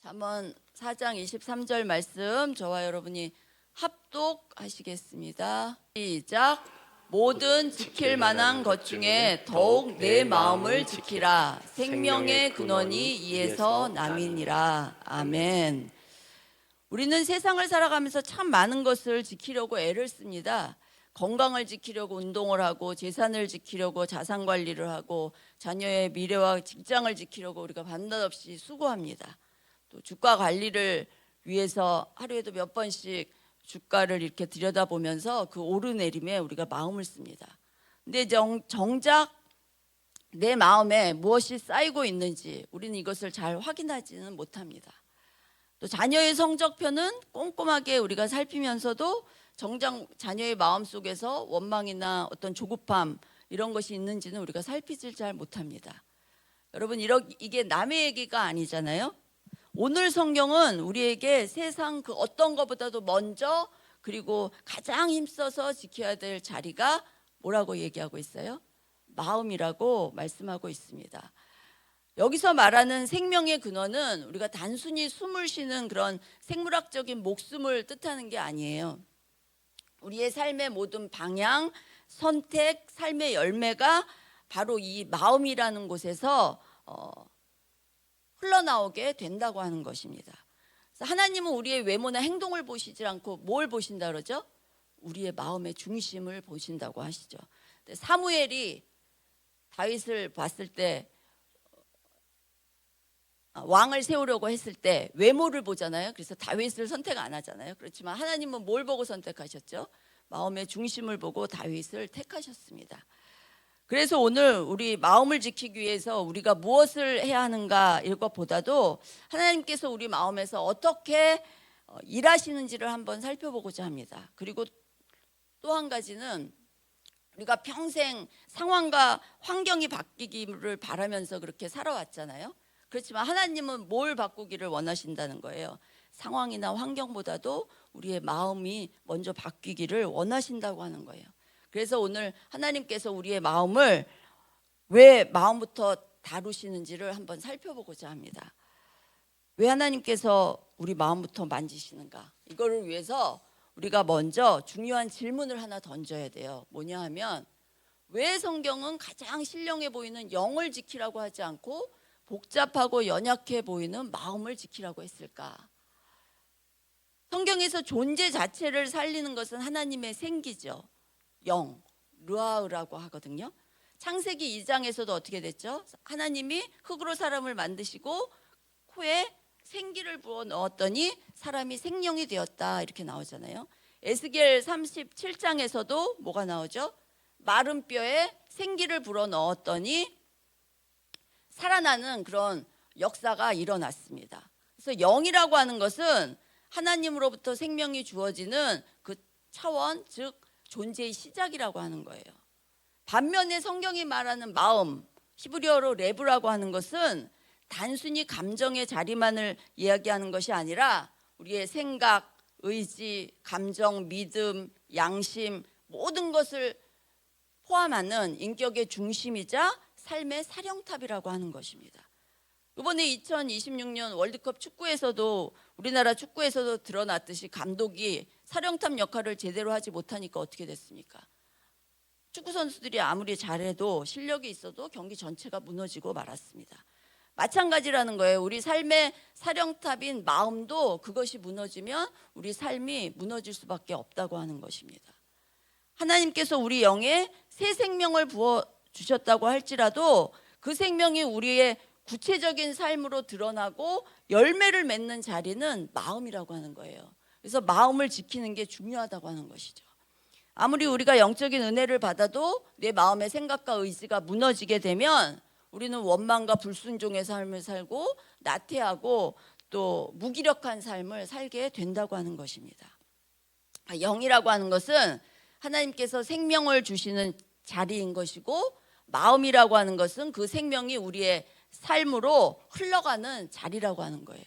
잠언 4장 23절 말씀 저와 여러분이 합독하시겠습니다. 시작. 모든 지킬 만한 것 중에 더욱 내 마음을 지키라. 생명의 근원이 이에서 남이니라. 아멘. 우리는 세상을 살아가면서 참 많은 것을 지키려고 애를 씁니다. 건강을 지키려고 운동을 하고, 재산을 지키려고 자산 관리를 하고, 자녀의 미래와 직장을 지키려고 우리가 밤낮없이 수고합니다. 또 주가 관리를 위해서 하루에도 몇 번씩 주가를 이렇게 들여다보면서 그 오르내림에 우리가 마음을 씁니다. 근데 정작 내 마음에 무엇이 쌓이고 있는지 우리는 이것을 잘 확인하지는 못합니다. 또 자녀의 성적표는 꼼꼼하게 우리가 살피면서도 정작 자녀의 마음 속에서 원망이나 어떤 조급함 이런 것이 있는지는 우리가 살피질 잘 못합니다. 여러분, 이게 남의 얘기가 아니잖아요. 오늘 성경은 우리에게 세상 그 어떤 것보다도 먼저 그리고 가장 힘써서 지켜야 될 자리가 뭐라고 얘기하고 있어요? 마음이라고 말씀하고 있습니다. 여기서 말하는 생명의 근원은 우리가 단순히 숨을 쉬는 그런 생물학적인 목숨을 뜻하는 게 아니에요. 우리의 삶의 모든 방향, 선택, 삶의 열매가 바로 이 마음이라는 곳에서 흘러나오게 된다고 하는 것입니다. 그래서 하나님은 우리의 외모나 행동을 보시지 않고 뭘 보신다 그러죠? 우리의 마음의 중심을 보신다고 하시죠. 사무엘이 다윗을 봤을 때 왕을 세우려고 했을 때 외모를 보잖아요. 그래서 다윗을 선택 안 하잖아요. 그렇지만 하나님은 뭘 보고 선택하셨죠? 마음의 중심을 보고 다윗을 택하셨습니다. 그래서 오늘 우리 마음을 지키기 위해서 우리가 무엇을 해야 하는가 이것보다도 하나님께서 우리 마음에서 어떻게 일하시는지를 한번 살펴보고자 합니다. 그리고 또 한 가지는 우리가 평생 상황과 환경이 바뀌기를 바라면서 그렇게 살아왔잖아요. 그렇지만 하나님은 뭘 바꾸기를 원하신다는 거예요. 상황이나 환경보다도 우리의 마음이 먼저 바뀌기를 원하신다고 하는 거예요. 그래서 오늘 하나님께서 우리의 마음을 왜 마음부터 다루시는지를 한번 살펴보고자 합니다. 왜 하나님께서 우리 마음부터 만지시는가? 이거를 위해서 우리가 먼저 중요한 질문을 하나 던져야 돼요. 뭐냐 하면 왜 성경은 가장 신령해 보이는 영을 지키라고 하지 않고 복잡하고 연약해 보이는 마음을 지키라고 했을까? 성경에서 존재 자체를 살리는 것은 하나님의 생기죠. 영, 르아흐라고 하거든요. 창세기 2장에서도 어떻게 됐죠? 하나님이 흙으로 사람을 만드시고 코에 생기를 부어 넣었더니 사람이 생명이 되었다 이렇게 나오잖아요. 에스겔 37장에서도 뭐가 나오죠? 마른 뼈에 생기를 불어 넣었더니 살아나는 그런 역사가 일어났습니다. 그래서 영이라고 하는 것은 하나님으로부터 생명이 주어지는 그 차원, 즉 존재의 시작이라고 하는 거예요. 반면에 성경이 말하는 마음, 히브리어로 레브라고 하는 것은 단순히 감정의 자리만을 이야기하는 것이 아니라 우리의 생각, 의지, 감정, 믿음, 양심 모든 것을 포함하는 인격의 중심이자 삶의 사령탑이라고 하는 것입니다. 이번에 2026년 월드컵 축구에서도 우리나라 축구에서도 드러났듯이 감독이 사령탑 역할을 제대로 하지 못하니까 어떻게 됐습니까? 축구 선수들이 아무리 잘해도 실력이 있어도 경기 전체가 무너지고 말았습니다. 마찬가지라는 거예요. 우리 삶의 사령탑인 마음도 그것이 무너지면 우리 삶이 무너질 수밖에 없다고 하는 것입니다. 하나님께서 우리 영에 새 생명을 부어 주셨다고 할지라도 그 생명이 우리의 구체적인 삶으로 드러나고 열매를 맺는 자리는 마음이라고 하는 거예요. 그래서 마음을 지키는 게 중요하다고 하는 것이죠. 아무리 우리가 영적인 은혜를 받아도 내 마음의 생각과 의지가 무너지게 되면 우리는 원망과 불순종의 삶을 살고 나태하고 또 무기력한 삶을 살게 된다고 하는 것입니다. 영이라고 하는 것은 하나님께서 생명을 주시는 자리인 것이고 마음이라고 하는 것은 그 생명이 우리의 삶으로 흘러가는 자리라고 하는 거예요.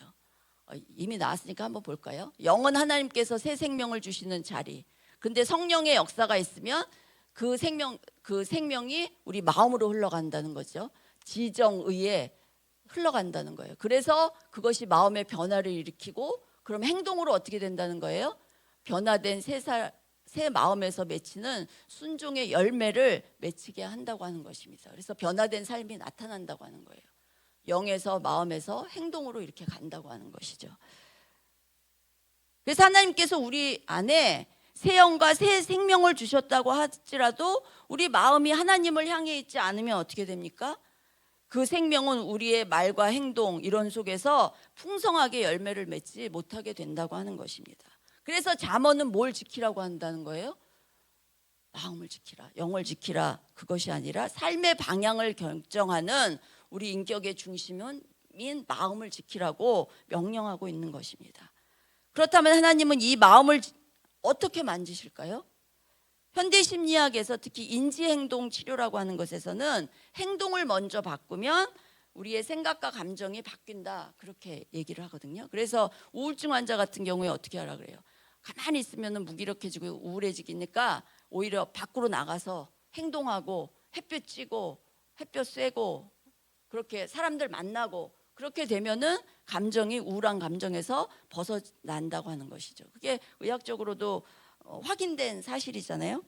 이미 나왔으니까 한번 볼까요? 영은 하나님께서 새 생명을 주시는 자리. 근데 성령의 역사가 있으면 그 생명이 우리 마음으로 흘러간다는 거죠. 지정의에 흘러간다는 거예요. 그래서 그것이 마음의 변화를 일으키고 그럼 행동으로 어떻게 된다는 거예요? 변화된 새 마음에서 맺히는 순종의 열매를 맺히게 한다고 하는 것입니다. 그래서 변화된 삶이 나타난다고 하는 거예요. 영에서 마음에서 행동으로 이렇게 간다고 하는 것이죠. 그래서 하나님께서 우리 안에 새 영과 새 생명을 주셨다고 할지라도 우리 마음이 하나님을 향해 있지 않으면 어떻게 됩니까? 그 생명은 우리의 말과 행동 이런 속에서 풍성하게 열매를 맺지 못하게 된다고 하는 것입니다. 그래서 잠언은 뭘 지키라고 한다는 거예요? 마음을 지키라, 영을 지키라. 그것이 아니라 삶의 방향을 결정하는 우리 인격의 중심인 마음을 지키라고 명령하고 있는 것입니다. 그렇다면 하나님은 이 마음을 어떻게 만지실까요? 현대심리학에서 특히 인지행동 치료라고 하는 것에서는 행동을 먼저 바꾸면 우리의 생각과 감정이 바뀐다 그렇게 얘기를 하거든요. 그래서 우울증 환자 같은 경우에 어떻게 하라 그래요? 가만히 있으면 무기력해지고 우울해지니까 오히려 밖으로 나가서 행동하고 햇볕 쬐고 햇볕 쐬고 그렇게 사람들 만나고 그렇게 되면은 감정이 우울한 감정에서 벗어난다고 하는 것이죠. 그게 의학적으로도 확인된 사실이잖아요.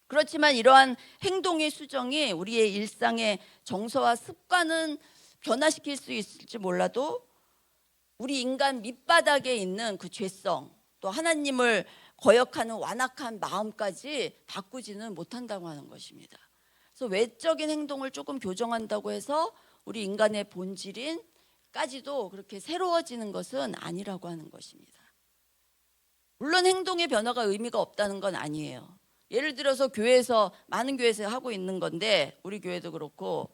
그렇지만 이러한 행동의 수정이 우리의 일상의 정서와 습관은 변화시킬 수 있을지 몰라도 우리 인간 밑바닥에 있는 그 죄성 또 하나님을 거역하는 완악한 마음까지 바꾸지는 못한다고 하는 것입니다. 그래서 외적인 행동을 조금 교정한다고 해서 우리 인간의 본질인 까지도 그렇게 새로워지는 것은 아니라고 하는 것입니다. 물론 행동의 변화가 의미가 없다는 건 아니에요. 예를 들어서 많은 교회에서 하고 있는 건데 우리 교회도 그렇고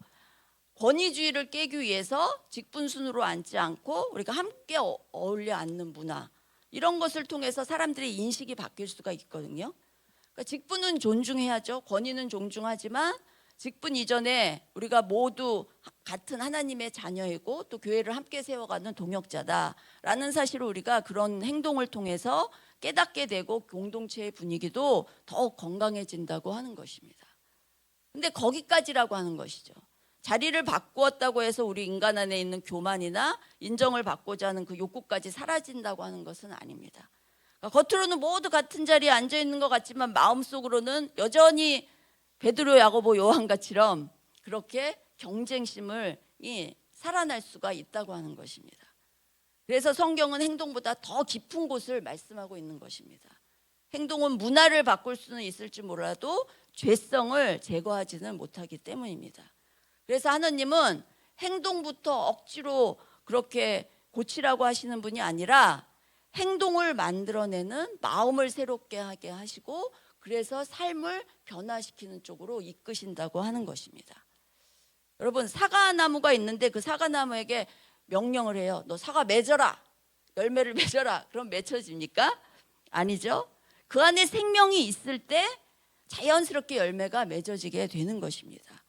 권위주의를 깨기 위해서 직분순으로 앉지 않고 우리가 함께 어울려 앉는 문화 이런 것을 통해서 사람들의 인식이 바뀔 수가 있거든요. 그러니까 직분은 존중해야죠. 권위는 존중하지만 직분 이전에 우리가 모두 같은 하나님의 자녀이고 또 교회를 함께 세워가는 동역자다라는 사실을 우리가 그런 행동을 통해서 깨닫게 되고 공동체의 분위기도 더욱 건강해진다고 하는 것입니다. 근데 거기까지라고 하는 것이죠. 자리를 바꾸었다고 해서 우리 인간 안에 있는 교만이나 인정을 받고자 하는 그 욕구까지 사라진다고 하는 것은 아닙니다. 그러니까 겉으로는 모두 같은 자리에 앉아 있는 것 같지만 마음속으로는 여전히 베드로, 야고보, 요한같이럼 그렇게 경쟁심을 살아날 수가 있다고 하는 것입니다. 그래서 성경은 행동보다 더 깊은 곳을 말씀하고 있는 것입니다. 행동은 문화를 바꿀 수는 있을지 몰라도 죄성을 제거하지는 못하기 때문입니다. 그래서 하나님은 행동부터 억지로 그렇게 고치라고 하시는 분이 아니라 행동을 만들어내는 마음을 새롭게 하게 하시고 그래서 삶을 변화시키는 쪽으로 이끄신다고 하는 것입니다. 여러분 사과나무가 있는데 그 사과나무에게 명령을 해요. 너 사과 맺어라. 열매를 맺어라. 그럼 맺혀집니까? 아니죠. 그 안에 생명이 있을 때 자연스럽게 열매가 맺어지게 되는 것입니다.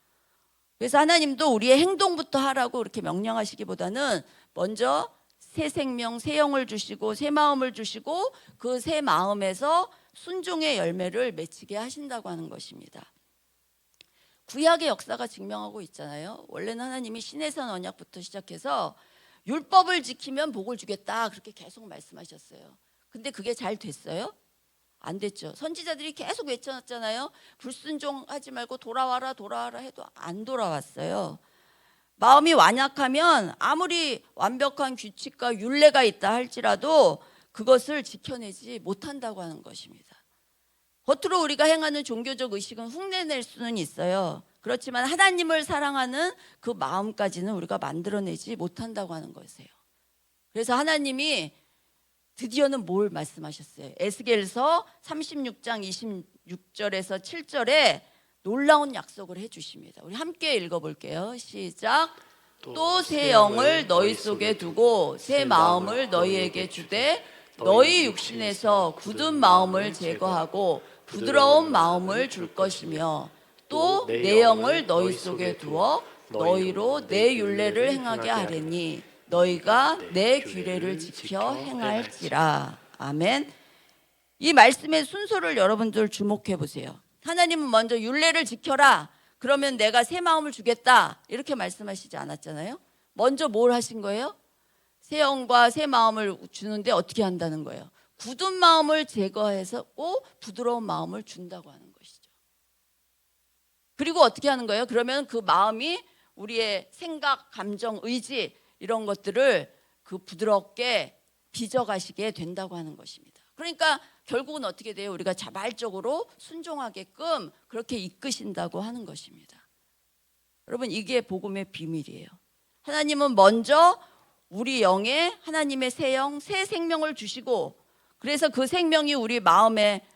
그래서 하나님도 우리의 행동부터 하라고 이렇게 명령하시기보다는 먼저 새 생명, 새 영을 주시고 새 마음을 주시고 그 새 마음에서 순종의 열매를 맺히게 하신다고 하는 것입니다. 구약의 역사가 증명하고 있잖아요. 원래는 하나님이 시내산 언약부터 시작해서 율법을 지키면 복을 주겠다 그렇게 계속 말씀하셨어요. 근데 그게 잘 됐어요? 안 됐죠. 선지자들이 계속 외쳐놨잖아요. 불순종하지 말고 돌아와라 돌아와라 해도 안 돌아왔어요. 마음이 완약하면 아무리 완벽한 규칙과 율례가 있다 할지라도 그것을 지켜내지 못한다고 하는 것입니다. 겉으로 우리가 행하는 종교적 의식은 흉내낼 수는 있어요. 그렇지만 하나님을 사랑하는 그 마음까지는 우리가 만들어내지 못한다고 하는 것이에요. 그래서 하나님이 드디어는 뭘 말씀하셨어요? 에스겔서 36장 26절에서 7절에 놀라운 약속을 해주십니다. 우리 함께 읽어볼게요. 시작. 또 새 영을 너희 속에 두고 새 마음을 너희에게 주되 너희 육신에서 굳은 마음을 제거하고 부드러운 마음을 줄 것이며 또 내 영을 너희 속에 두어 너희로 내 율례를 행하게 하리니 너희가 내 규례를 지켜 행할지라. 아멘. 이 말씀의 순서를 여러분들 주목해 보세요. 하나님은 먼저 율례를 지켜라. 그러면 내가 새 마음을 주겠다. 이렇게 말씀하시지 않았잖아요. 먼저 뭘 하신 거예요? 새 영과 새 마음을 주는데 어떻게 한다는 거예요? 굳은 마음을 제거해서 부드러운 마음을 준다고 하는 것이죠. 그리고 어떻게 하는 거예요? 그러면 그 마음이 우리의 생각, 감정, 의지 이런 것들을 그 부드럽게 빚어가시게 된다고 하는 것입니다. 그러니까 결국은 어떻게 돼요? 우리가 자발적으로 순종하게끔 그렇게 이끄신다고 하는 것입니다. 여러분, 이게 복음의 비밀이에요. 하나님은 먼저 우리 영에 하나님의 새 영, 새 생명을 주시고, 그래서 그 생명이 우리 마음에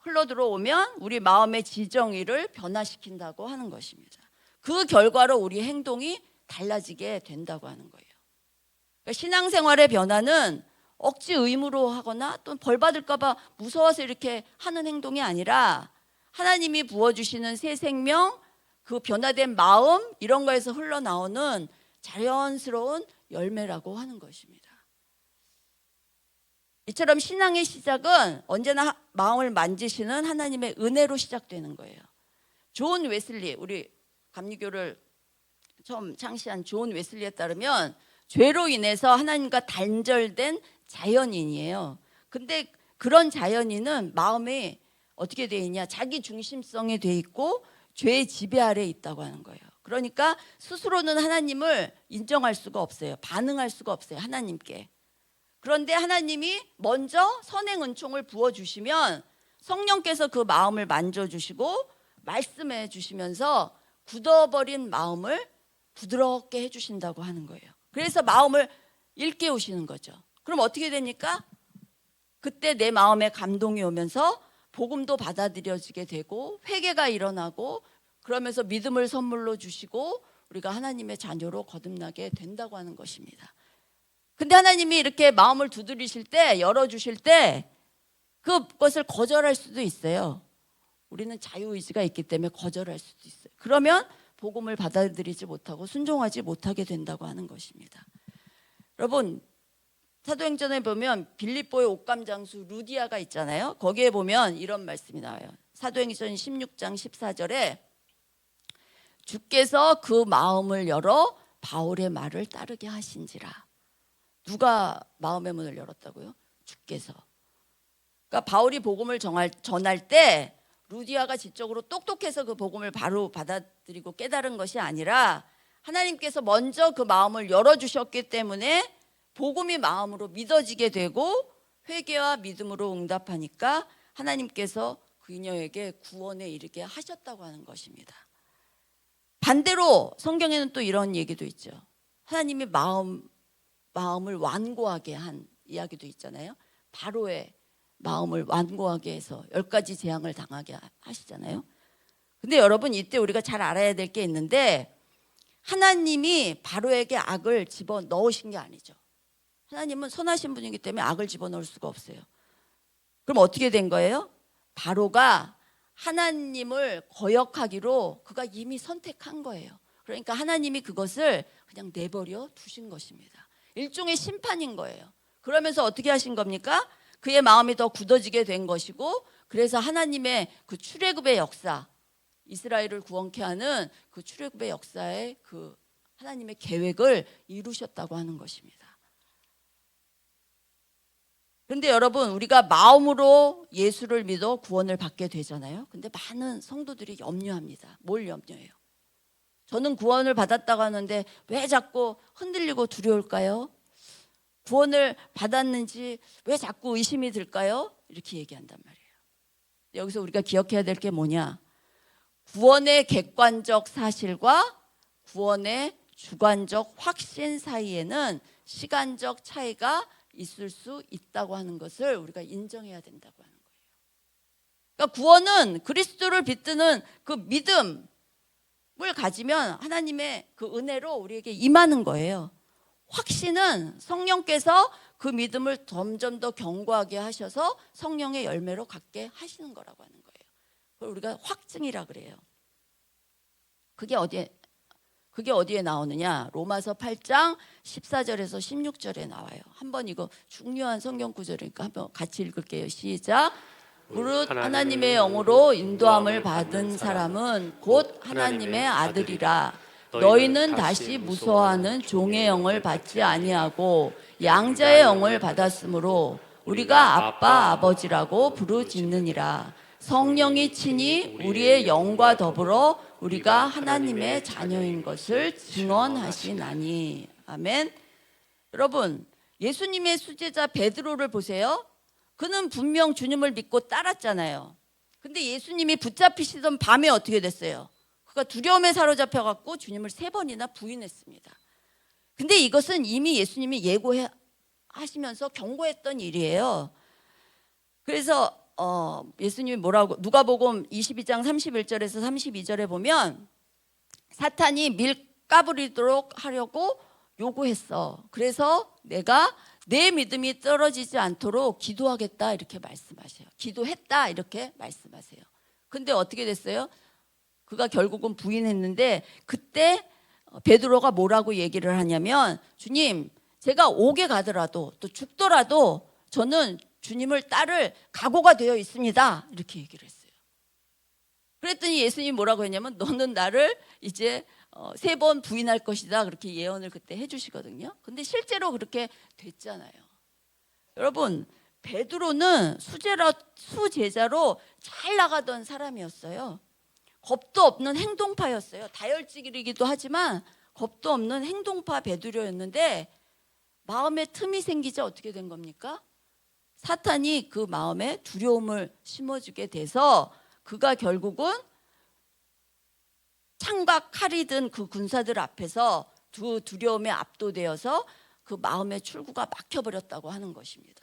흘러들어오면 우리 마음의 지정의를 변화시킨다고 하는 것입니다. 그 결과로 우리 행동이 달라지게 된다고 하는 거예요. 그러니까 신앙생활의 변화는 억지 의무로 하거나 또 벌 받을까 봐 무서워서 이렇게 하는 행동이 아니라 하나님이 부어주시는 새 생명, 그 변화된 마음 이런 거에서 흘러나오는 자연스러운 열매라고 하는 것입니다. 이처럼 신앙의 시작은 언제나 마음을 만지시는 하나님의 은혜로 시작되는 거예요. 존 웨슬리, 우리 감리교를 처음 창시한 존 웨슬리에 따르면 죄로 인해서 하나님과 단절된 자연인이에요. 근데 그런 자연인은 마음이 어떻게 되어 있냐? 자기 중심성에 되어 있고 죄의 지배 아래에 있다고 하는 거예요. 그러니까 스스로는 하나님을 인정할 수가 없어요. 반응할 수가 없어요, 하나님께. 그런데 하나님이 먼저 선행 은총을 부어주시면 성령께서 그 마음을 만져주시고 말씀해 주시면서 굳어버린 마음을 부드럽게 해주신다고 하는 거예요. 그래서 마음을 일깨우시는 거죠. 그럼 어떻게 됩니까? 그때 내 마음에 감동이 오면서 복음도 받아들여지게 되고 회개가 일어나고 그러면서 믿음을 선물로 주시고 우리가 하나님의 자녀로 거듭나게 된다고 하는 것입니다. 근데 하나님이 이렇게 마음을 두드리실 때, 열어주실 때 그것을 거절할 수도 있어요. 우리는 자유의지가 있기 때문에 거절할 수도 있어요. 그러면 복음을 받아들이지 못하고 순종하지 못하게 된다고 하는 것입니다. 여러분, 사도행전에 보면 빌립보의 옥감장수 루디아가 있잖아요. 거기에 보면 이런 말씀이 나와요. 사도행전 16장 14절에 주께서 그 마음을 열어 바울의 말을 따르게 하신지라. 누가 마음의 문을 열었다고요? 주께서. 그러니까 바울이 복음을 전할 때 루디아가 지적으로 똑똑해서 그 복음을 바로 받아들이고 깨달은 것이 아니라 하나님께서 먼저 그 마음을 열어주셨기 때문에 복음이 마음으로 믿어지게 되고 회개와 믿음으로 응답하니까 하나님께서 그녀에게 구원에 이르게 하셨다고 하는 것입니다. 반대로 성경에는 또 이런 얘기도 있죠. 하나님이 마음을 완고하게 한 이야기도 있잖아요. 바로의 마음을 완고하게 해서 10가지 재앙을 당하게 하시잖아요. 근데 여러분, 이때 우리가 잘 알아야 될 게 있는데 하나님이 바로에게 악을 집어넣으신 게 아니죠. 하나님은 선하신 분이기 때문에 악을 집어넣을 수가 없어요. 그럼 어떻게 된 거예요? 바로가 하나님을 거역하기로 그가 이미 선택한 거예요. 그러니까 하나님이 그것을 그냥 내버려 두신 것입니다. 일종의 심판인 거예요. 그러면서 어떻게 하신 겁니까? 그의 마음이 더 굳어지게 된 것이고, 그래서 하나님의 그 출애굽의 역사, 이스라엘을 구원케 하는 그 출애굽의 역사에 그 하나님의 계획을 이루셨다고 하는 것입니다. 그런데 여러분, 우리가 마음으로 예수를 믿어 구원을 받게 되잖아요. 근데 많은 성도들이 염려합니다. 뭘 염려해요? 저는 구원을 받았다고 하는데 왜 자꾸 흔들리고 두려울까요? 구원을 받았는지 왜 자꾸 의심이 들까요? 이렇게 얘기한단 말이에요. 여기서 우리가 기억해야 될 게 뭐냐? 구원의 객관적 사실과 구원의 주관적 확신 사이에는 시간적 차이가 있을 수 있다고 하는 것을 우리가 인정해야 된다고 하는 거예요. 그러니까 구원은 그리스도를 붙드는 그 믿음을 가지면 하나님의 그 은혜로 우리에게 임하는 거예요. 확신은 성령께서 그 믿음을 점점 더 견고하게 하셔서 성령의 열매로 갖게 하시는 거라고 하는 거예요. 그걸 우리가 확증이라 그래요. 그게 어디에 나오느냐? 로마서 8장 14절에서 16절에 나와요. 한번 이거 중요한 성경 구절이니까 한번 같이 읽을게요. 시작. 무릇 하나님의 영으로 인도함을 받은 사람은 곧 하나님의 아들이라. 너희는 다시 무서워하는 종의 영을 받지 아니하고 양자의 영을 받았으므로 우리가 아빠 아버지라고 부르짖느니라. 성령이 친히 우리의 영과 더불어 우리가 하나님의 자녀인 것을 증언하시나니. 아멘. 여러분, 예수님의 수제자 베드로를 보세요. 그는 분명 주님을 믿고 따랐잖아요. 근데 예수님이 붙잡히시던 밤에 어떻게 됐어요? 그가 두려움에 사로잡혀 갖고 주님을 3번이나 부인했습니다. 근데 이것은 이미 예수님이 예고하시면서 경고했던 일이에요. 그래서 예수님이 뭐라고, 누가복음 22장 31절에서 32절에 보면 사탄이 밀 까부리도록 하려고 요구했어. 그래서 내가 내 믿음이 떨어지지 않도록 기도하겠다 이렇게 말씀하세요. 기도했다 이렇게 말씀하세요. 근데 어떻게 됐어요? 그가 결국은 부인했는데, 그때 베드로가 뭐라고 얘기를 하냐면, 주님, 제가 옥에 가더라도 또 죽더라도 저는 주님을 따를 각오가 되어 있습니다 이렇게 얘기를 했어요. 그랬더니 예수님이 뭐라고 했냐면, 너는 나를 이제 3번 부인할 것이다 그렇게 예언을 그때 해주시거든요. 근데 실제로 그렇게 됐잖아요. 여러분, 베드로는 수제자로 잘 나가던 사람이었어요. 겁도 없는 행동파였어요. 다혈질이기도 하지만 겁도 없는 행동파 베드로였는데, 마음에 틈이 생기자 어떻게 된 겁니까? 사탄이 그 마음에 두려움을 심어주게 돼서 그가 결국은 창과 칼이 든 그 군사들 앞에서 두려움에 압도되어서 그 마음의 출구가 막혀버렸다고 하는 것입니다.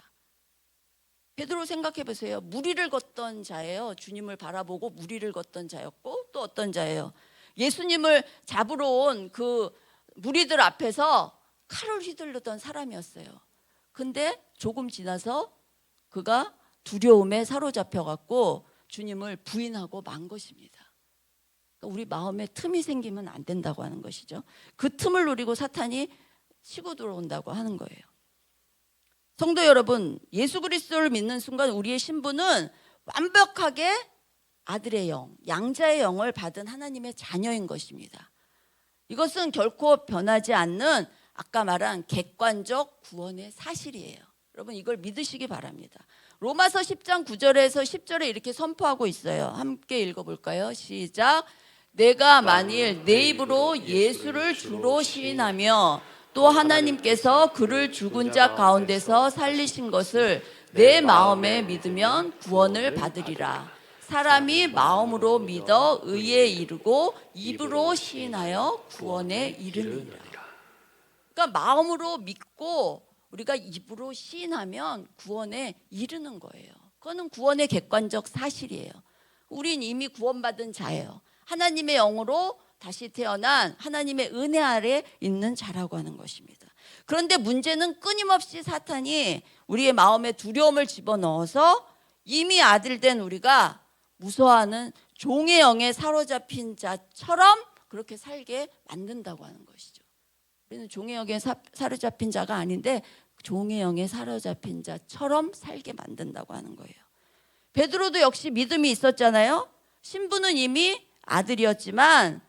베드로 생각해 보세요. 무리를 걷던 자예요. 주님을 바라보고 무리를 걷던 자였고, 또 어떤 자예요? 예수님을 잡으러 온 그 무리들 앞에서 칼을 휘두르던 사람이었어요. 근데 조금 지나서 그가 두려움에 사로잡혀 갖고 주님을 부인하고 만 것입니다. 우리 마음에 틈이 생기면 안 된다고 하는 것이죠. 그 틈을 노리고 사탄이 치고 들어온다고 하는 거예요. 성도 여러분, 예수 그리스도를 믿는 순간 우리의 신분은 완벽하게 아들의 영, 양자의 영을 받은 하나님의 자녀인 것입니다. 이것은 결코 변하지 않는 아까 말한 객관적 구원의 사실이에요. 여러분, 이걸 믿으시기 바랍니다. 로마서 10장 9절에서 10절에 이렇게 선포하고 있어요. 함께 읽어볼까요? 시작. 내가 만일 내 입으로 예수를 주로 시인하며 또 하나님께서 그를 죽은 자 가운데서 살리신 것을 내 마음에 믿으면 구원을 받으리라. 사람이 마음으로 믿어 의에 이르고 입으로 시인하여 구원에 이르느니라. 그러니까 마음으로 믿고 우리가 입으로 시인하면 구원에 이르는 거예요. 그거는 구원의 객관적 사실이에요. 우린 이미 구원받은 자예요. 하나님의 영으로 다시 태어난 하나님의 은혜 아래 있는 자라고 하는 것입니다. 그런데 문제는 끊임없이 사탄이 우리의 마음에 두려움을 집어넣어서 이미 아들된 우리가 무서워하는 종의 영에 사로잡힌 자처럼 그렇게 살게 만든다고 하는 것이죠. 우리는 종의 영에 사로잡힌 자가 아닌데 종의 영에 사로잡힌 자처럼 살게 만든다고 하는 거예요. 베드로도 역시 믿음이 있었잖아요. 신분은 이미 아들이었지만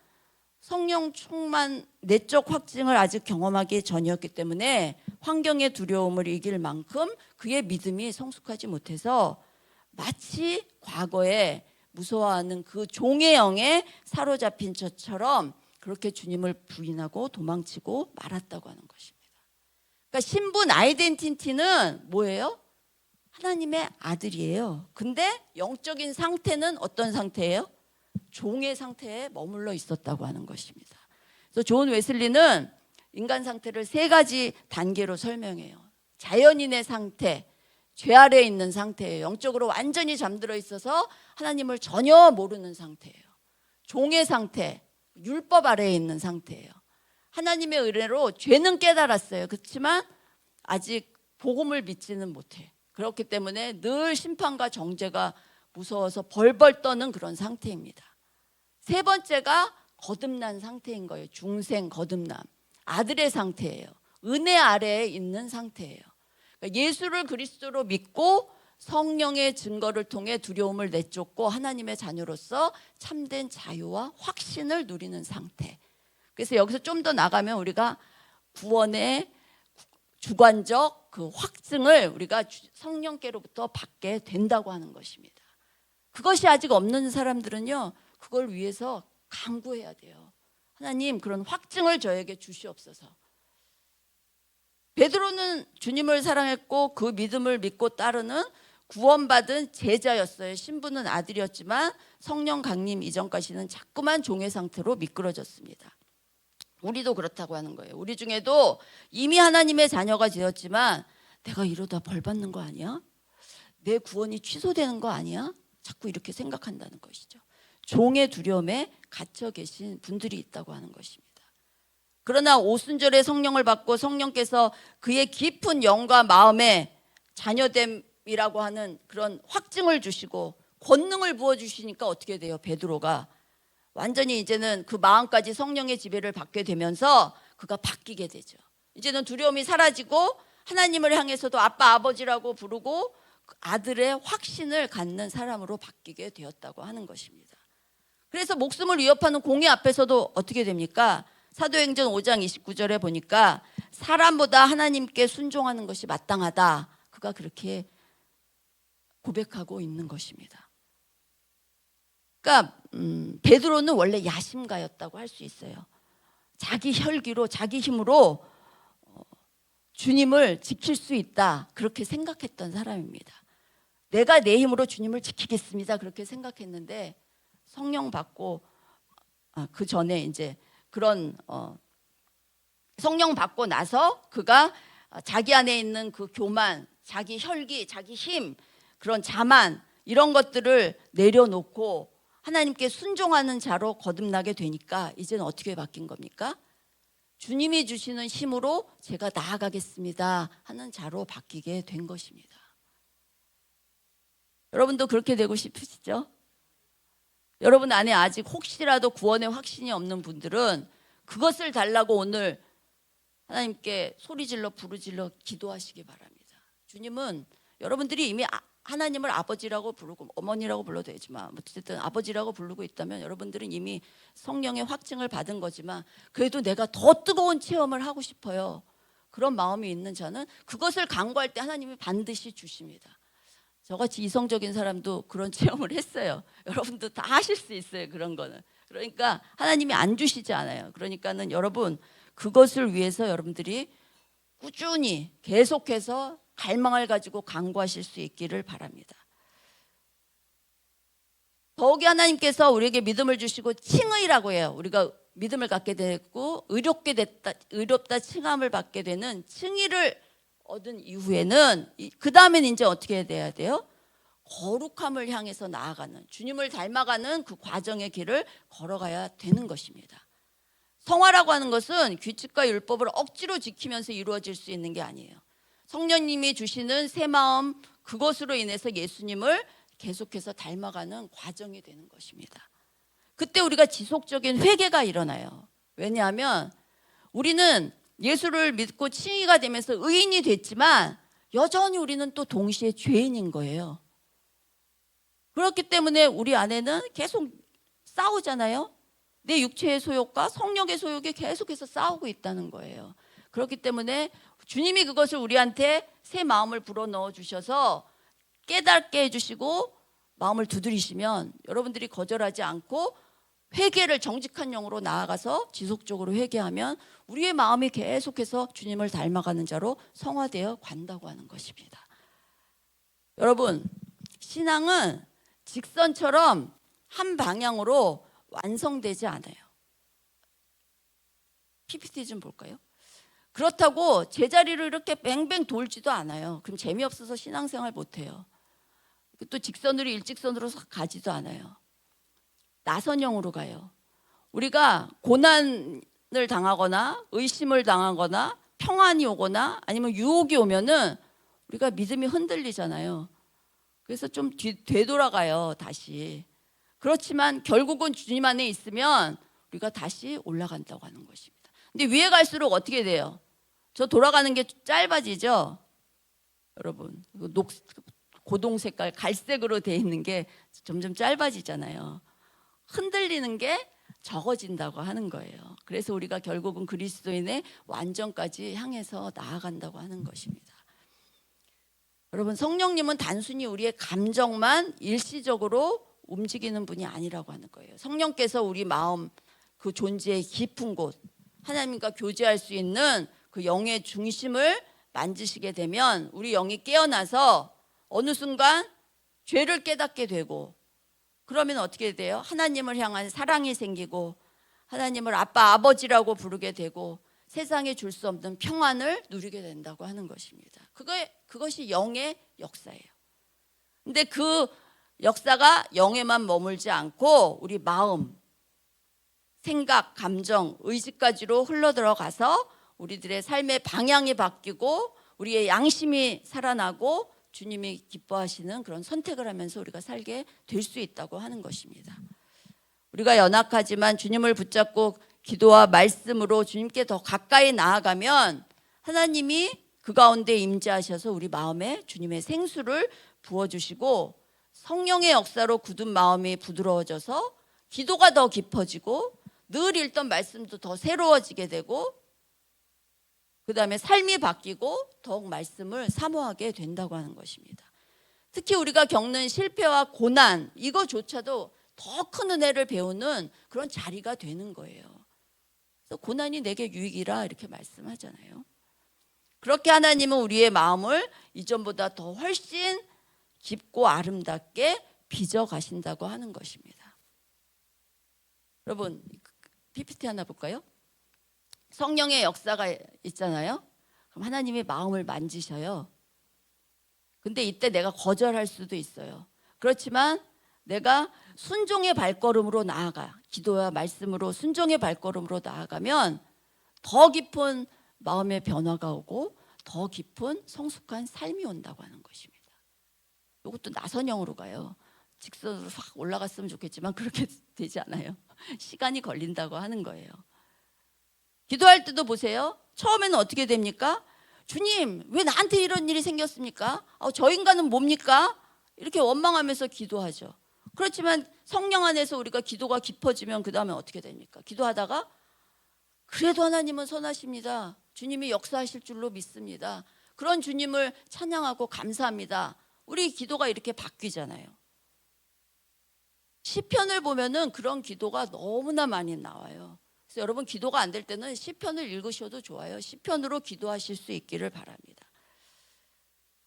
성령 충만 내적 확증을 아직 경험하기 전이었기 때문에 환경의 두려움을 이길 만큼 그의 믿음이 성숙하지 못해서 마치 과거에 무서워하는 그 종의 영에 사로잡힌 것처럼 그렇게 주님을 부인하고 도망치고 말았다고 하는 것입니다. 그러니까 신분 아이덴티티는 뭐예요? 하나님의 아들이에요. 근데 영적인 상태는 어떤 상태예요? 종의 상태에 머물러 있었다고 하는 것입니다. 그래서 존 웨슬리는 인간 상태를 3가지 단계로 설명해요. 자연인의 상태, 죄 아래에 있는 상태예요. 영적으로 완전히 잠들어 있어서 하나님을 전혀 모르는 상태예요. 종의 상태, 율법 아래에 있는 상태예요. 하나님의 은혜로 죄는 깨달았어요. 그렇지만 아직 복음을 믿지는 못해. 그렇기 때문에 늘 심판과 정죄가 무서워서 벌벌 떠는 그런 상태입니다. 3번째가 거듭난 상태인 거예요. 중생 거듭남. 아들의 상태예요. 은혜 아래에 있는 상태예요. 그러니까 예수를 그리스도로 믿고 성령의 증거를 통해 두려움을 내쫓고 하나님의 자녀로서 참된 자유와 확신을 누리는 상태. 그래서 여기서 좀 더 나가면 우리가 구원의 주관적 그 확증을 우리가 성령께로부터 받게 된다고 하는 것입니다. 그것이 아직 없는 사람들은요, 그걸 위해서 간구해야 돼요. 하나님, 그런 확증을 저에게 주시옵소서. 베드로는 주님을 사랑했고 그 믿음을 믿고 따르는 구원받은 제자였어요. 신부는 아들이었지만 성령 강림 이전까지는 자꾸만 종의 상태로 미끄러졌습니다. 우리도 그렇다고 하는 거예요. 우리 중에도 이미 하나님의 자녀가 되었지만 내가 이러다 벌 받는 거 아니야? 내 구원이 취소되는 거 아니야? 자꾸 이렇게 생각한다는 것이죠. 종의 두려움에 갇혀 계신 분들이 있다고 하는 것입니다. 그러나 오순절에 성령을 받고 성령께서 그의 깊은 영과 마음에 자녀됨이라고 하는 그런 확증을 주시고 권능을 부어주시니까 어떻게 돼요? 베드로가 완전히 이제는 그 마음까지 성령의 지배를 받게 되면서 그가 바뀌게 되죠. 이제는 두려움이 사라지고 하나님을 향해서도 아빠 아버지라고 부르고 아들의 확신을 갖는 사람으로 바뀌게 되었다고 하는 것입니다. 그래서 목숨을 위협하는 공의 앞에서도 어떻게 됩니까? 사도행전 5장 29절에 보니까 사람보다 하나님께 순종하는 것이 마땅하다. 그가 그렇게 고백하고 있는 것입니다. 그러니까 베드로는 원래 야심가였다고 할 수 있어요. 자기 혈기로 자기 힘으로 주님을 지킬 수 있다. 그렇게 생각했던 사람입니다. 내가 내 힘으로 주님을 지키겠습니다. 그렇게 생각했는데 성령 받고 그 전에 이제 그런 성령 받고 나서 그가 자기 안에 있는 그 교만, 자기 혈기, 자기 힘, 그런 자만 이런 것들을 내려놓고 하나님께 순종하는 자로 거듭나게 되니까 이제는 어떻게 바뀐 겁니까? 주님이 주시는 힘으로 제가 나아가겠습니다 하는 자로 바뀌게 된 것입니다. 여러분도 그렇게 되고 싶으시죠? 여러분 안에 아직 혹시라도 구원의 확신이 없는 분들은 그것을 달라고 오늘 하나님께 소리질러 부르질러 기도하시기 바랍니다. 주님은 여러분들이 이미 하나님을 아버지라고 부르고 어머니라고 불러도 되지만 어쨌든 아버지라고 부르고 있다면 여러분들은 이미 성령의 확증을 받은 거지만 그래도 내가 더 뜨거운 체험을 하고 싶어요. 그런 마음이 있는 자는 그것을 간구할 때 하나님이 반드시 주십니다. 저같이 이성적인 사람도 그런 체험을 했어요. 여러분도 다 하실 수 있어요. 그런 거는. 그러니까 하나님이 안 주시지 않아요. 그러니까는 여러분 그것을 위해서 여러분들이 꾸준히 계속해서 갈망을 가지고 간구하실 수 있기를 바랍니다. 더욱이 하나님께서 우리에게 믿음을 주시고 칭의라고 해요. 우리가 믿음을 갖게 되고 의롭다 칭함을 받게 되는 칭의를 얻은 이후에는 그 다음엔 이제 어떻게 돼야 돼요? 거룩함을 향해서 나아가는 주님을 닮아가는 그 과정의 길을 걸어가야 되는 것입니다. 성화라고 하는 것은 규칙과 율법을 억지로 지키면서 이루어질 수 있는 게 아니에요. 성령님이 주시는 새 마음 그것으로 인해서 예수님을 계속해서 닮아가는 과정이 되는 것입니다. 그때 우리가 지속적인 회개가 일어나요. 왜냐하면 우리는 예수를 믿고 칭의가 되면서 의인이 됐지만 여전히 우리는 또 동시에 죄인인 거예요. 그렇기 때문에 우리 안에는 계속 싸우잖아요. 내 육체의 소욕과 성령의 소욕이 계속해서 싸우고 있다는 거예요. 그렇기 때문에 주님이 그것을 우리한테 새 마음을 불어넣어 주셔서 깨닫게 해주시고 마음을 두드리시면 여러분들이 거절하지 않고 회개를 정직한 영으로 나아가서 지속적으로 회개하면 우리의 마음이 계속해서 주님을 닮아가는 자로 성화되어 간다고 하는 것입니다. 여러분 신앙은 직선처럼 한 방향으로 완성되지 않아요. PPT 좀 볼까요? 그렇다고 제자리를 이렇게 뱅뱅 돌지도 않아요. 그럼 재미없어서 신앙생활 못해요. 또 직선으로 일직선으로 가지도 않아요. 나선형으로 가요. 우리가 고난을 당하거나 의심을 당하거나 평안이 오거나 아니면 유혹이 오면은 우리가 믿음이 흔들리잖아요. 그래서 좀 되돌아가요. 다시. 그렇지만 결국은 주님 안에 있으면 우리가 다시 올라간다고 하는 것입니다. 근데 위에 갈수록 어떻게 돼요? 저 돌아가는 게 짧아지죠? 여러분 고동 색깔 갈색으로 돼 있는 게 점점 짧아지잖아요. 흔들리는 게 적어진다고 하는 거예요. 그래서 우리가 결국은 그리스도인의 완전까지 향해서 나아간다고 하는 것입니다. 여러분, 성령님은 단순히 우리의 감정만 일시적으로 움직이는 분이 아니라고 하는 거예요. 성령께서 우리 마음, 그 존재의 깊은 곳, 하나님과 교제할 수 있는 그 영의 중심을 만지시게 되면 우리 영이 깨어나서 어느 순간 죄를 깨닫게 되고, 그러면 어떻게 돼요? 하나님을 향한 사랑이 생기고 하나님을 아빠, 아버지라고 부르게 되고 세상에 줄 수 없는 평안을 누리게 된다고 하는 것입니다. 그것이 영의 역사예요. 근데 그 역사가 영에만 머물지 않고 우리 마음, 생각, 감정, 의지까지로 흘러들어가서 우리들의 삶의 방향이 바뀌고 우리의 양심이 살아나고 주님이 기뻐하시는 그런 선택을 하면서 우리가 살게 될 수 있다고 하는 것입니다. 우리가 연약하지만 주님을 붙잡고 기도와 말씀으로 주님께 더 가까이 나아가면 하나님이 그 가운데 임재하셔서 우리 마음에 주님의 생수를 부어주시고 성령의 역사로 굳은 마음이 부드러워져서 기도가 더 깊어지고 늘 읽던 말씀도 더 새로워지게 되고 그 다음에 삶이 바뀌고 더욱 말씀을 사모하게 된다고 하는 것입니다. 특히 우리가 겪는 실패와 고난, 이거조차도 더 큰 은혜를 배우는 그런 자리가 되는 거예요. 그래서 고난이 내게 유익이라 이렇게 말씀하잖아요. 그렇게 하나님은 우리의 마음을 이전보다 더 훨씬 깊고 아름답게 빚어 가신다고 하는 것입니다. 여러분, PPT 하나 볼까요? 성령의 역사가 있잖아요. 그럼 하나님이 마음을 만지셔요. 근데 이때 내가 거절할 수도 있어요. 그렇지만 내가 순종의 발걸음으로 나아가, 기도와 말씀으로 순종의 발걸음으로 나아가면 더 깊은 마음의 변화가 오고 더 깊은 성숙한 삶이 온다고 하는 것입니다. 이것도 나선형으로 가요. 직선으로 확 올라갔으면 좋겠지만 그렇게 되지 않아요. 시간이 걸린다고 하는 거예요. 기도할 때도 보세요. 처음에는 어떻게 됩니까? 주님, 왜 나한테 이런 일이 생겼습니까? 저 인간은 뭡니까? 이렇게 원망하면서 기도하죠. 그렇지만 성령 안에서 우리가 기도가 깊어지면 그 다음에 어떻게 됩니까? 기도하다가 그래도 하나님은 선하십니다. 주님이 역사하실 줄로 믿습니다. 그런 주님을 찬양하고 감사합니다. 우리 기도가 이렇게 바뀌잖아요. 시편을 보면은 그런 기도가 너무나 많이 나와요. 그래서 여러분 기도가 안 될 때는 시편을 읽으셔도 좋아요. 시편으로 기도하실 수 있기를 바랍니다.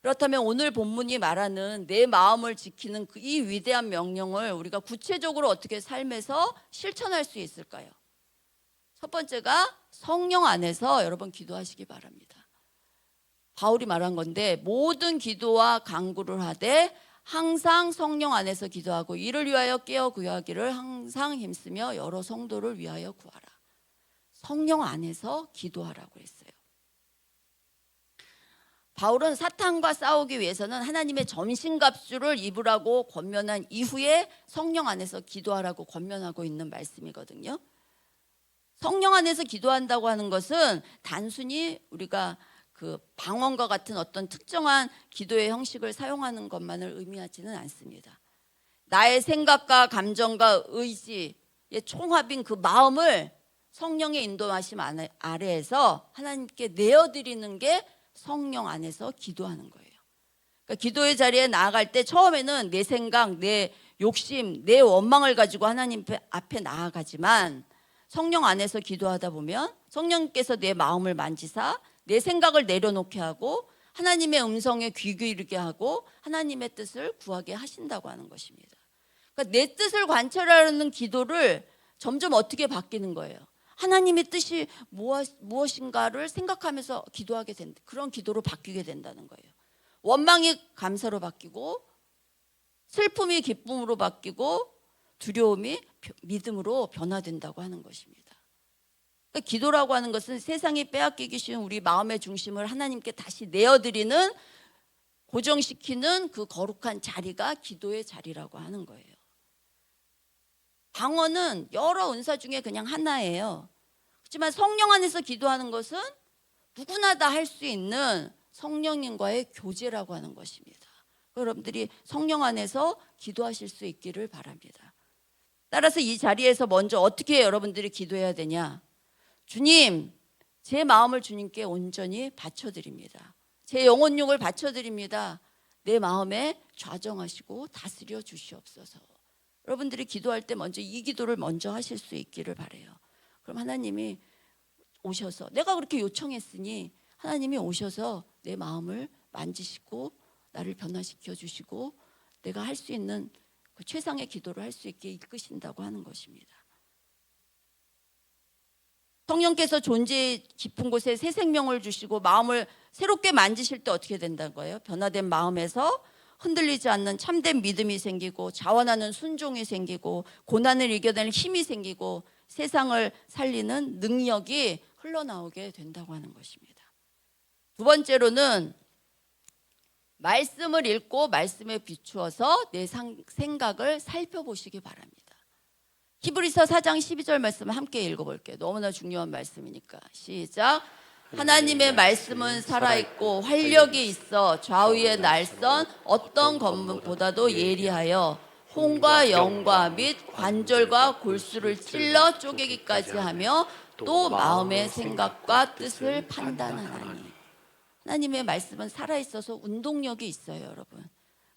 그렇다면 오늘 본문이 말하는 내 마음을 지키는 이 위대한 명령을 우리가 구체적으로 어떻게 삶에서 실천할 수 있을까요? 첫 번째가 성령 안에서 여러분 기도하시기 바랍니다. 바울이 말한 건데 모든 기도와 간구를 하되 항상 성령 안에서 기도하고 이를 위하여 깨어 구하기를 항상 힘쓰며 여러 성도를 위하여 구하라. 성령 안에서 기도하라고 했어요. 바울은 사탄과 싸우기 위해서는 하나님의 전신갑주를 입으라고 권면한 이후에 성령 안에서 기도하라고 권면하고 있는 말씀이거든요. 성령 안에서 기도한다고 하는 것은 단순히 우리가 그 방언과 같은 어떤 특정한 기도의 형식을 사용하는 것만을 의미하지는 않습니다. 나의 생각과 감정과 의지의 총합인 그 마음을 성령의 인도하심 아래에서 하나님께 내어드리는 게 성령 안에서 기도하는 거예요. 그러니까 기도의 자리에 나아갈 때 처음에는 내 생각, 내 욕심, 내 원망을 가지고 하나님 앞에 나아가지만 성령 안에서 기도하다 보면 성령께서 내 마음을 만지사 내 생각을 내려놓게 하고 하나님의 음성에 귀 기울이게 하고 하나님의 뜻을 구하게 하신다고 하는 것입니다. 그러니까 내 뜻을 관찰하는 기도를 점점 어떻게 바뀌는 거예요? 하나님의 뜻이 무엇인가를 생각하면서 기도하게 된다. 그런 기도로 바뀌게 된다는 거예요. 원망이 감사로 바뀌고 슬픔이 기쁨으로 바뀌고 두려움이 믿음으로 변화된다고 하는 것입니다. 그러니까 기도라고 하는 것은 세상이 빼앗기기 쉬운 우리 마음의 중심을 하나님께 다시 내어드리는, 고정시키는 그 거룩한 자리가 기도의 자리라고 하는 거예요. 방언은 여러 은사 중에 그냥 하나예요. 그렇지만 성령 안에서 기도하는 것은 누구나 다 할 수 있는 성령님과의 교제라고 하는 것입니다. 여러분들이 성령 안에서 기도하실 수 있기를 바랍니다. 따라서 이 자리에서 먼저 어떻게 여러분들이 기도해야 되냐? 주님, 제 마음을 주님께 온전히 바쳐드립니다. 제 영혼육을 바쳐드립니다. 내 마음에 좌정하시고 다스려 주시옵소서. 여러분들이 기도할 때 먼저 이 기도를 먼저 하실 수 있기를 바라요. 그럼 하나님이 오셔서, 내가 그렇게 요청했으니 하나님이 오셔서 내 마음을 만지시고 나를 변화시켜 주시고 내가 할 수 있는 그 최상의 기도를 할 수 있게 이끄신다고 하는 것입니다. 성령께서 존재의 깊은 곳에 새 생명을 주시고 마음을 새롭게 만지실 때 어떻게 된다는 거예요? 변화된 마음에서 흔들리지 않는 참된 믿음이 생기고 자원하는 순종이 생기고 고난을 이겨낼 힘이 생기고 세상을 살리는 능력이 흘러나오게 된다고 하는 것입니다. 두 번째로는 말씀을 읽고 말씀에 비추어서 내 생각을 살펴보시기 바랍니다. 히브리서 4장 12절 말씀을 함께 읽어볼게요. 너무나 중요한 말씀이니까. 시작. 하나님의 말씀은 살아있고 활력이 있어 좌우의 날선 어떤 검보다도 예리하여 혼과 영과 및 관절과 골수를 찔러 쪼개기까지 하며 또 마음의 생각과 뜻을 판단하나니. 하나님의 말씀은 살아있어서 운동력이 있어요, 여러분.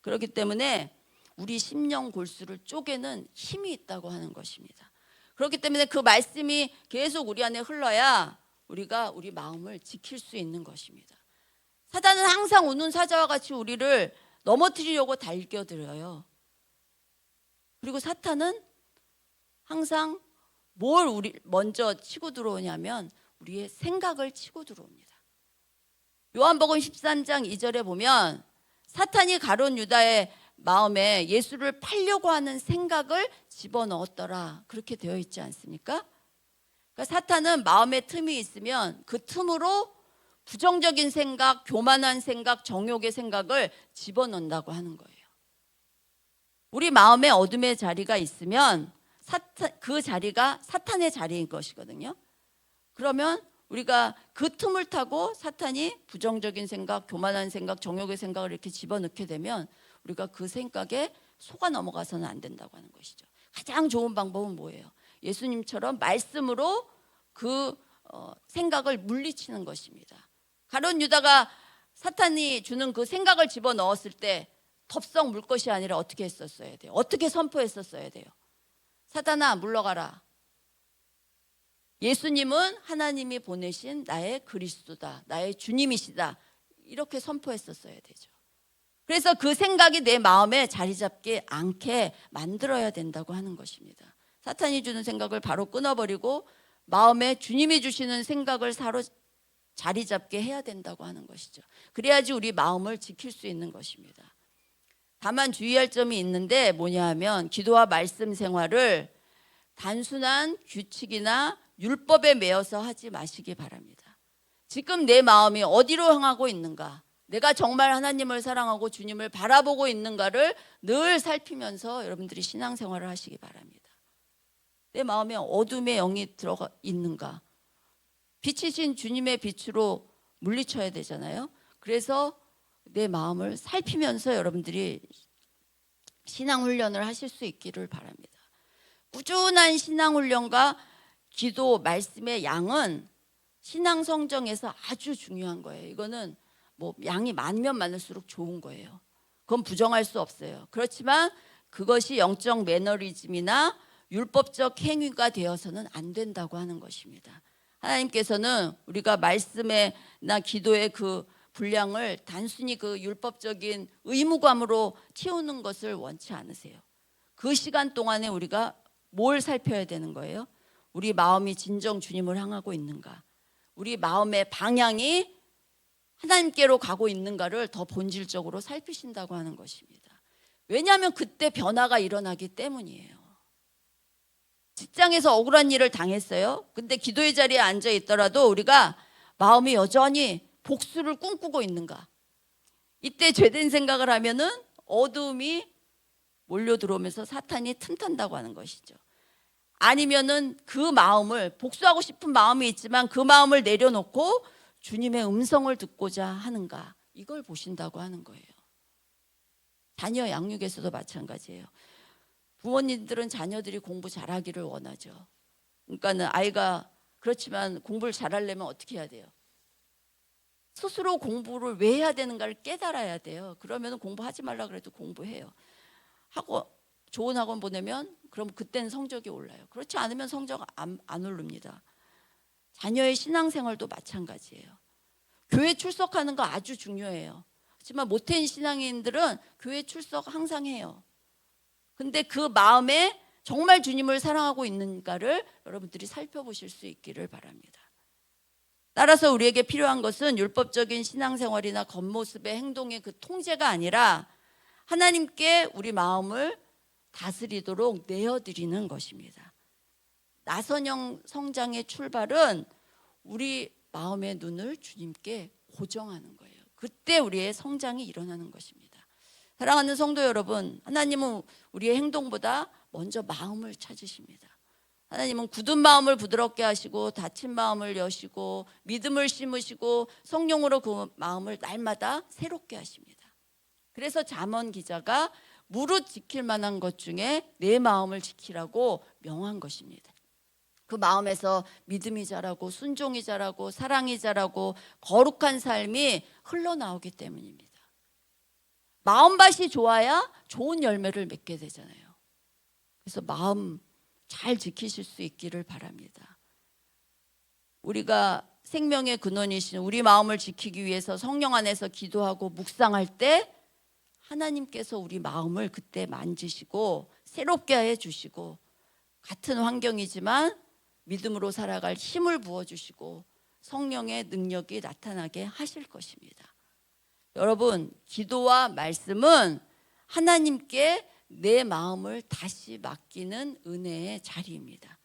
그렇기 때문에 우리 심령 골수를 쪼개는 힘이 있다고 하는 것입니다. 그렇기 때문에 그 말씀이 계속 우리 안에 흘러야 우리가 우리 마음을 지킬 수 있는 것입니다. 사단은 항상 우는 사자와 같이 우리를 넘어뜨리려고 달겨들어요. 그리고 사탄은 항상 뭘 우리 먼저 치고 들어오냐면 우리의 생각을 치고 들어옵니다. 요한복음 13장 2절에 보면 사탄이 가룟 유다의 마음에 예수를 팔려고 하는 생각을 집어넣었더라, 그렇게 되어 있지 않습니까? 그러니까 사탄은 마음에 틈이 있으면 그 틈으로 부정적인 생각, 교만한 생각, 정욕의 생각을 집어넣는다고 하는 거예요. 우리 마음에 어둠의 자리가 있으면 그 자리가 사탄의 자리인 것이거든요. 그러면 우리가 그 틈을 타고 사탄이 부정적인 생각, 교만한 생각, 정욕의 생각을 이렇게 집어넣게 되면 우리가 그 생각에 속아 넘어가서는 안 된다고 하는 것이죠. 가장 좋은 방법은 뭐예요? 예수님처럼 말씀으로 그 생각을 물리치는 것입니다. 가룟 유다가 사탄이 주는 그 생각을 집어넣었을 때 덥석 물 것이 아니라 어떻게 했었어야 돼요? 어떻게 선포했었어야 돼요? 사탄아, 물러가라. 예수님은 하나님이 보내신 나의 그리스도다, 나의 주님이시다, 이렇게 선포했었어야 되죠. 그래서 그 생각이 내 마음에 자리 잡지 않게 만들어야 된다고 하는 것입니다. 사탄이 주는 생각을 바로 끊어버리고 마음에 주님이 주시는 생각을 자리 잡게 해야 된다고 하는 것이죠. 그래야지 우리 마음을 지킬 수 있는 것입니다. 다만 주의할 점이 있는데 뭐냐 하면 기도와 말씀 생활을 단순한 규칙이나 율법에 매여서 하지 마시기 바랍니다. 지금 내 마음이 어디로 향하고 있는가, 내가 정말 하나님을 사랑하고 주님을 바라보고 있는가를 늘 살피면서 여러분들이 신앙생활을 하시기 바랍니다. 내 마음에 어둠의 영이 들어가 있는가, 빛이신 주님의 빛으로 물리쳐야 되잖아요. 그래서 내 마음을 살피면서 여러분들이 신앙훈련을 하실 수 있기를 바랍니다. 꾸준한 신앙훈련과 기도, 말씀의 양은 신앙성정에서 아주 중요한 거예요. 이거는 뭐 양이 많으면 많을수록 좋은 거예요. 그건 부정할 수 없어요. 그렇지만 그것이 영적 매너리즘이나 율법적 행위가 되어서는 안 된다고 하는 것입니다. 하나님께서는 우리가 말씀에나 기도의 그 분량을 단순히 그 율법적인 의무감으로 채우는 것을 원치 않으세요. 그 시간 동안에 우리가 뭘 살펴야 되는 거예요? 우리 마음이 진정 주님을 향하고 있는가, 우리 마음의 방향이 하나님께로 가고 있는가를 더 본질적으로 살피신다고 하는 것입니다. 왜냐하면 그때 변화가 일어나기 때문이에요. 직장에서 억울한 일을 당했어요. 근데 기도의 자리에 앉아 있더라도 우리가 마음이 여전히 복수를 꿈꾸고 있는가, 이때 죄된 생각을 하면은 어둠이 몰려 들어오면서 사탄이 틈탄다고 하는 것이죠. 아니면은 그 마음을, 복수하고 싶은 마음이 있지만 그 마음을 내려놓고 주님의 음성을 듣고자 하는가, 이걸 보신다고 하는 거예요. 자녀 양육에서도 마찬가지예요. 부모님들은 자녀들이 공부 잘하기를 원하죠. 그러니까는 아이가 그렇지만 공부를 잘하려면 어떻게 해야 돼요? 스스로 공부를 왜 해야 되는가를 깨달아야 돼요. 그러면 공부하지 말라 그래도 공부해요. 하고 좋은 학원 보내면 그럼 그때는 성적이 올라요. 그렇지 않으면 성적 안 오릅니다. 자녀의 신앙생활도 마찬가지예요. 교회 출석하는 거 아주 중요해요. 하지만 모태인 신앙인들은 교회 출석 항상 해요. 근데 그 마음에 정말 주님을 사랑하고 있는가를 여러분들이 살펴보실 수 있기를 바랍니다. 따라서 우리에게 필요한 것은 율법적인 신앙생활이나 겉모습의 행동의 그 통제가 아니라 하나님께 우리 마음을 다스리도록 내어드리는 것입니다. 나선형 성장의 출발은 우리 마음의 눈을 주님께 고정하는 거예요. 그때 우리의 성장이 일어나는 것입니다. 사랑하는 성도 여러분, 하나님은 우리의 행동보다 먼저 마음을 찾으십니다. 하나님은 굳은 마음을 부드럽게 하시고 다친 마음을 여시고 믿음을 심으시고 성령으로 그 마음을 날마다 새롭게 하십니다. 그래서 잠언 기자가 무릇 지킬 만한 것 중에 내 마음을 지키라고 명한 것입니다. 그 마음에서 믿음이 자라고 순종이 자라고 사랑이 자라고 거룩한 삶이 흘러나오기 때문입니다. 마음밭이 좋아야 좋은 열매를 맺게 되잖아요. 그래서 마음 잘 지키실 수 있기를 바랍니다. 우리가 생명의 근원이신 우리 마음을 지키기 위해서 성령 안에서 기도하고 묵상할 때 하나님께서 우리 마음을 그때 만지시고 새롭게 해주시고 같은 환경이지만 믿음으로 살아갈 힘을 부어주시고 성령의 능력이 나타나게 하실 것입니다. 여러분, 기도와 말씀은 하나님께 내 마음을 다시 맡기는 은혜의 자리입니다.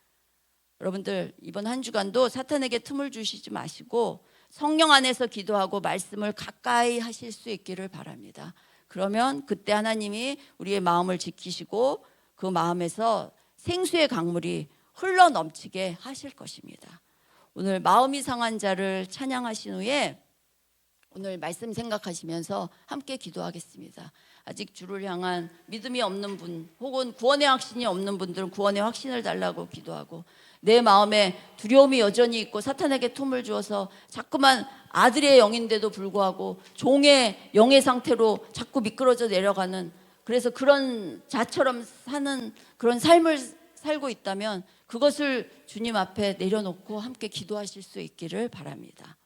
여러분들 이번 한 주간도 사탄에게 틈을 주시지 마시고 성령 안에서 기도하고 말씀을 가까이 하실 수 있기를 바랍니다. 그러면 그때 하나님이 우리의 마음을 지키시고 그 마음에서 생수의 강물이 흘러 넘치게 하실 것입니다. 오늘 마음이 상한 자를 찬양하신 후에 오늘 말씀 생각하시면서 함께 기도하겠습니다. 아직 주를 향한 믿음이 없는 분 혹은 구원의 확신이 없는 분들은 구원의 확신을 달라고 기도하고 내 마음에 두려움이 여전히 있고 사탄에게 틈을 주어서 자꾸만 아들의 영인데도 불구하고 종의 영의 상태로 자꾸 미끄러져 내려가는 그래서 그런 자처럼 사는 그런 삶을 살고 있다면 그것을 주님 앞에 내려놓고 함께 기도하실 수 있기를 바랍니다.